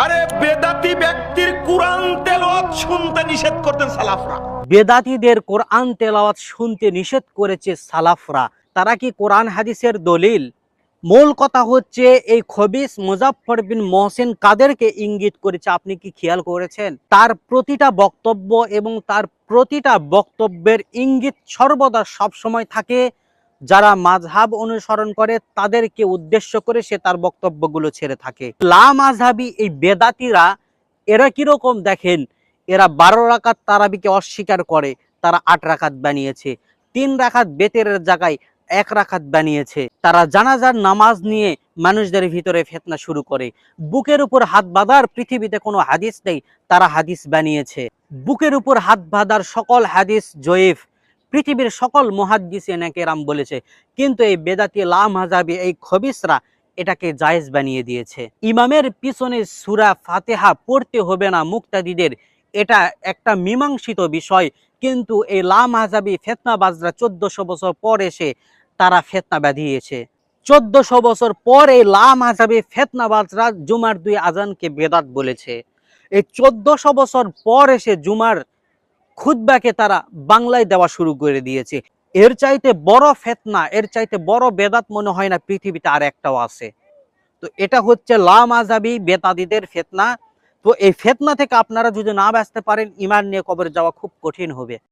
আরে বেদাতি ব্যক্তির কোরআন তেলাওয়াত শুনতে নিষেধ করতেন সালাফরা। বেদাতীদের কোরআন তেলাওয়াত শুনতে নিষেধ করেছে সালাফরা। তারা কি কোরআন হাদিসের দলিল? মূল কথা হচ্ছে এই খবিস মুজাফফর বিন মহসিন কাদেরকে ইঙ্গিত করেছে আপনি কি খেয়াল করেছেন? তার প্রতিটা বক্তব্য এবং তার প্রতিটা বক্তব্যের ইঙ্গিত সর্বদা সবসময় থাকে যারা মাযহাব অনুসরণ করে তাদেরকে উদ্দেশ্য করে সে তার বক্তব্যগুলো ছেড়ে থাকে। লা মাযহাবী এই বেদাতীরা এরা কিরকম দেখেন, এরা 12 রাকাত তারাবিকে অস্বীকার করে, তারা 8 রাকাত বানিয়েছে। 3 রাকাত বেতেরের জায়গায় 1 রাকাত বানিয়েছে। তারা জানাজার নামাজ নিয়ে মানুষদের ভিতরে ফিতনা শুরু করে। বুকের উপর হাত বাঁধার পৃথিবীতে কোনো হাদিস নেই, তারা হাদিস বানিয়েছে। বুকের উপর হাত বাঁধার সকল হাদিস জয়ীফ, পৃথিবীর সকল মুহাদ্দিসিনে কেরাম বলেছে, কিন্তু এই বেদাতি লা মাযহাবী এই খবিসরা এটাকে জায়েজ বানিয়ে দিয়েছে। ইমামের পিছনে সূরা ফাতিহা পড়তে হবে না মুক্তাদিদের, এটা একটা মীমাংসিত বিষয়, কিন্তু এই লা মাযহাবী ফিতনাবাজরা 1400 বছর পর এসে তারা ফিতনা বাঁধিয়েছে। 1400 বছর পর এই লা মাযহাবী ফিতনাবাজরা জুমার 2 আজানকে বেদাত বলেছে। এই 1400 বছর পর এসে জুমার খুতবাকে তারা বাংলায় দেওয়া শুরু করে দিয়েছে। এর চাইতে বড় ফিতনা, এর চাইতে বড় বেদাত মনে হয় না পৃথিবীতে আর একটাও আছে। তো এটা হচ্ছে লা মাযহাবী বেদাতীদের ফিতনা। তো এই ফিতনা থেকে আপনারা যদি না বাঁচতে পারেন, ঈমান নিয়ে কবরে যাওয়া খুব কঠিন হবে।